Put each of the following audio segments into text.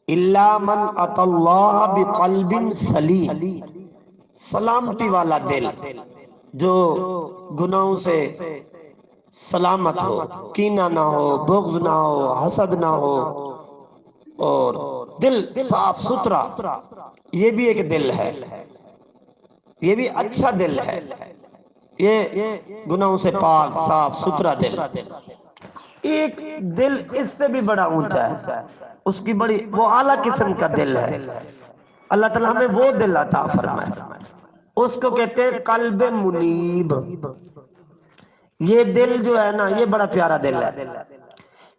الا من اتى اللہ بقلب سلیم، سلامتی والا دل جو گناہوں سے سلامت ہو، کینہ نہ ہو، بغض نہ ہو، حسد نہ ہو، اور دل صاف ستھرا، یہ بھی ایک دل ہے، یہ بھی اچھا دل ہے، یہ گناہوں سے پاک صاف ستھرا دل۔ ایک دل اس سے بھی بڑا اونچا ہے، اس کی بڑی وہ اعلیٰ قسم کا دل ہے، اللہ تعالیٰ ہمیں وہ دل عطا فرمائے، اس کو کہتے ہیں قلب منیب۔ یہ دل جو ہے نا، یہ بڑا پیارا دل ہے،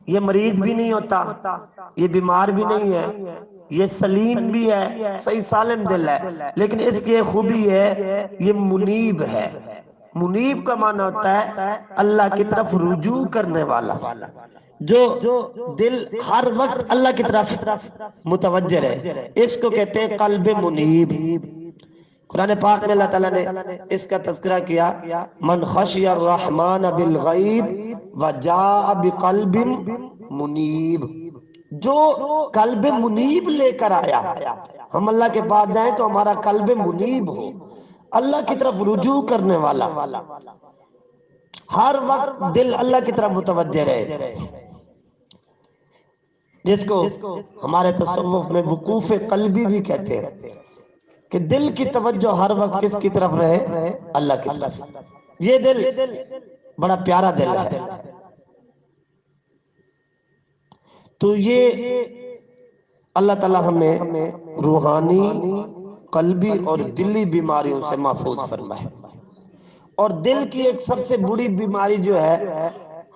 یہ مریض بھی نہیں ہوتا، یہ بیمار بھی نہیں ہے، یہ سلیم بھی ہے، صحیح سالم دل ہے، لیکن اس کی ایک خوبی ہے، یہ منیب ہے۔ منیب کا معنی ہوتا ہے اللہ کی طرف رجوع کرنے والا، جو دل ہر وقت اللہ کی طرف متوجہ ہے، اس کو کہتے ہیں قلب منیب۔ قرآن پاک میں اللہ تعالیٰ نے اس کا تذکرہ کیا، من خشی الرحمن بالغیب وجاء بقلب منیب، جو قلب منیب لے کر آیا۔ ہم اللہ کے پاس جائیں تو ہمارا قلب منیب ہو، اللہ کی طرف رجوع کرنے والا، ہر وقت دل اللہ کی طرف متوجہ رہے، جس کو ہمارے تصوف میں وقوف قلبی بھی کہتے ہیں، کہ دل کی توجہ ہر وقت کس کی طرف رہے؟ اللہ کی طرف۔ یہ دل بڑا پیارا دل ہے۔ تو یہ اللہ تعالیٰ ہمیں روحانی، قلبی اور دلی بیماریوں سے محفوظ فرمائے۔ اور دل کی ایک سب سے بڑی بیماری جو ہے،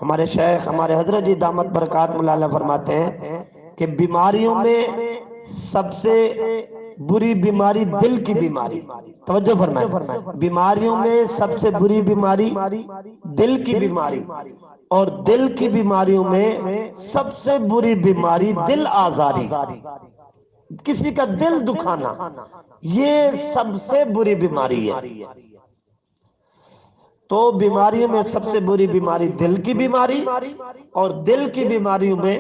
ہمارے شیخ ہمارے حضرت جی دامت برکات مولا فرماتے ہیں کہ بیماریوں میں سب سے بری بیماری دل کی بیماری، توجہ فرمائیں، بیماریوں میں سب سے بری بیماری دل کی بیماری، اور دل کی بیماریوں میں سب سے بری بیماری دل آزاری، کسی کا دل دکھانا، یہ سب سے بری بیماری ہے۔ تو بیماریوں میں سب سے بری بیماری دل کی بیماری، اور دل کی بیماریوں میں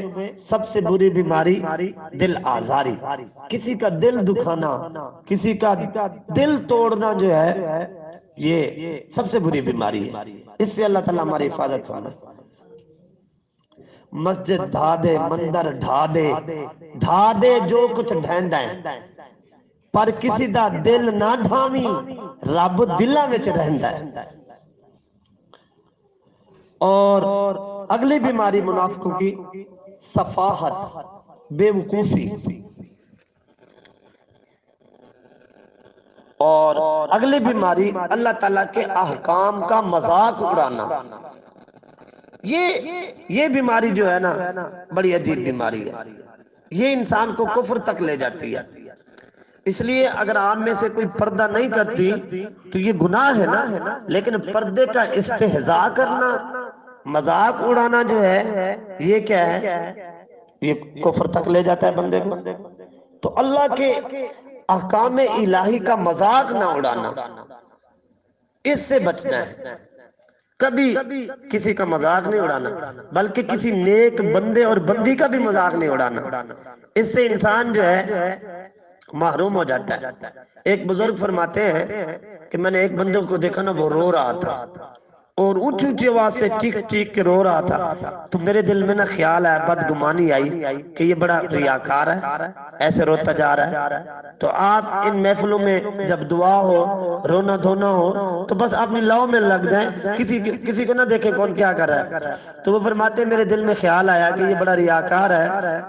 سب سے بری بیماری دل آزاری، کسی کا دل دکھانا، کسی کا دل توڑنا جو ہے، یہ سب سے بری بیماری ہے۔ اس سے اللہ تعالیٰ ہماری حفاظت فرمائے۔ مسجد ڈھا دے، مندر ڈھا دے، ڈھا دے جو کچھ ڈھیندا ہے، پر کسی دا دل نہ ڈھاویں، رب دلاں وچ رہندا ہے۔ اور اگلی بیماری منافقوں کی صفاحت، بے وقوفی، اور اگلی بیماری اللہ تعالیٰ کے احکام کا مذاق اڑانا۔ یہ بیماری جو ہے نا، بڑی عجیب بیماری ہے، یہ انسان کو کفر تک لے جاتی ہے۔ اس لیے اگر آپ میں سے کوئی پردہ نہیں کرتی تو یہ گناہ ہے نا، لیکن پردے کا استہزاء کرنا، مذاق اڑانا جو ہے، یہ کیا ہے؟ یہ کفر تک لے جاتا ہے بندے کو۔ تو اللہ کے احکام الہی کا مذاق نہ اڑانا، اس سے بچنا ہے۔ کبھی کسی کا مذاق نہیں اڑانا، بلکہ کسی نیک بندے اور بندی کا بھی مذاق نہیں اڑانا، اس سے انسان جو ہے محروم ہو جاتا ہے۔ ایک بزرگ فرماتے ہیں کہ میں نے ایک بندے کو دیکھا نا، وہ رو رہا تھا اور اونچی اونچی آواز سے چیخ چیخ کے رو رہا تھا، تو میرے دل میں نا خیال آیا، بدگمانی آئی کہ یہ بڑا ریاکار ہے، ایسے روتا جا رہا ہے۔ تو آپ ان محفلوں میں جب دعا ہو، رونا دھونا ہو، تو بس اپنی لو میں لگ جائیں، کسی کو نہ دیکھیں کون کیا کر رہا ہے۔ تو وہ فرماتے ہیں میرے دل میں خیال آیا کہ یہ بڑا ریاکار ہے،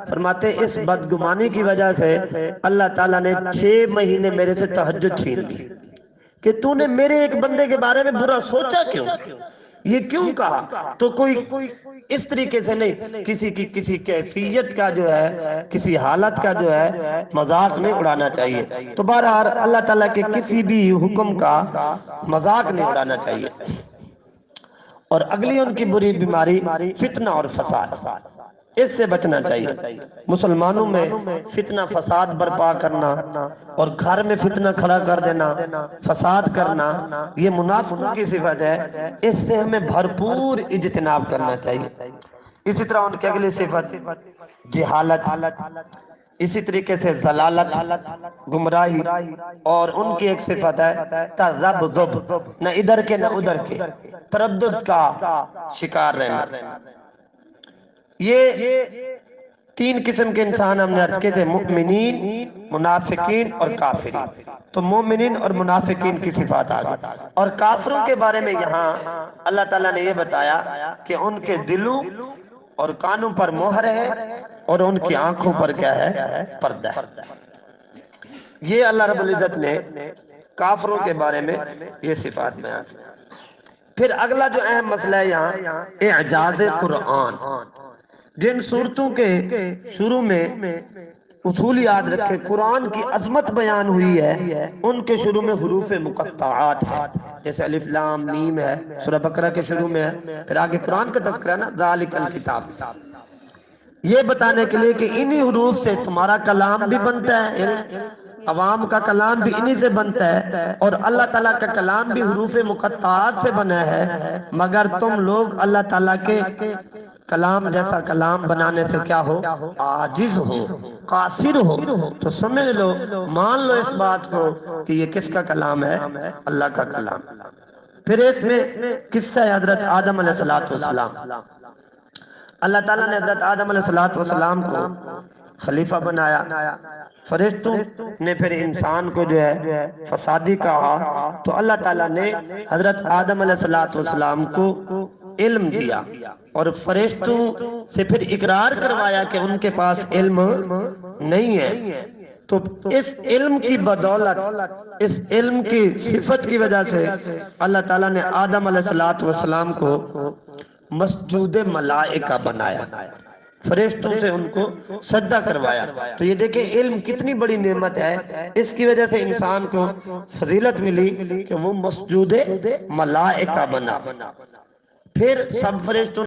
فرماتے ہیں اس بدگمانی کی وجہ سے اللہ تعالیٰ نے 6 مہینے میرے سے تہجد چھین لی، کہ تو نے میرے ایک بندے کے بارے میں برا سوچا کیوں، یہ کیوں کہا؟ تو کوئی اس طریقے سے نہیں، کسی کیفیت کا جو ہے، کسی حالت کا جو ہے مذاق نہیں اڑانا چاہیے۔ تو بہرحال اللہ تعالیٰ کے کسی بھی حکم کا مذاق نہیں اڑانا چاہیے۔ اور اگلی ان کی بری بیماری فتنہ اور فساد، اس سے بچنا چاہیے۔ مسلمانوں میں فتنہ فساد برپا کرنا اور گھر میں فتنہ کھڑا کر دینا، فساد کرنا، یہ منافقوں کی صفت ہے، اس سے ہمیں بھرپور اجتناب کرنا چاہیے۔ اسی طرح ان کی اگلی صفت جہالت، اسی طریقے سے ضلالت، گمراہی، اور ان کی ایک صفت ہے تذبذب، نہ ادھر کے نہ ادھر کے، تردد کا شکار رہنا۔ یہ تین قسم کے انسان ہم نے عرض کیے تھے، مؤمنین، منافقین اور کافرین۔ تو مومنین اور منافقین کی صفات آگئی، اور کافروں کے بارے میں یہاں اللہ تعالیٰ نے یہ بتایا کہ ان کے دلوں اور کانوں پر مہر ہے اور ان کی آنکھوں پر کیا ہے؟ پردہ ہے۔ یہ اللہ رب العزت نے کافروں کے بارے میں یہ صفات بیان کی۔ پھر اگلا جو اہم مسئلہ ہے یہاں اعجاز قرآن۔ جن صورتوں کے شروع میں اصول یاد رکھے، قرآن کی عظمت بیان ہوئی ہے، ان کے شروع میں حروف مقطعات ہے، جیسے الف لام میم ہے، سورہ بقرہ کے شروع میں ہے، پھر آگے قرآن کا تذکرہ ہے نا، ذالک الکتاب، یہ بتانے کے لیے کہ انہی حروف سے تمہارا کلام بھی بنتا ہے، یعنی عوام کا کلام بھی انہی سے بنتا ہے، اور اللہ تعالیٰ کا کلام بھی حروف مقطعات سے بنا ہے، مگر تم لوگ اللہ تعالیٰ کے کلام جیسا کلام بنانے سے کیا ہو؟ عاجز ہو، قاصر ہو۔ تو سمجھ لو، مان لو اس بات کو کہ یہ کس کا کلام ہے؟ اللہ کا کلام۔ پھر اس میں قصہ حضرت آدم علیہ السلام۔ اللہ تعالیٰ نے حضرت آدم علیہ السلام کو خلیفہ بنایا، فرشتوں نے پھر انسان کو جو ہے فسادی کہا، تو اللہ تعالیٰ نے حضرت آدم علیہ السلام کو علم دیا، اور فرشتوں سے پھر اقرار کروایا کہ ان کے پاس علم نہیں ہے۔ تو اس علم کی بدولت، اس علم کی صفت کی وجہ سے اللہ تعالیٰ نے آدم علیہ السلام کو مسجود ملائکہ بنایا، فرشتوں سے ان کو سجدہ کروایا۔ تو یہ دیکھیں علم کتنی بڑی نعمت ہے، اس کی وجہ سے انسان کو فضیلت ملی کہ وہ مسجود ملائکہ بنا۔ پھر سب فرشتوں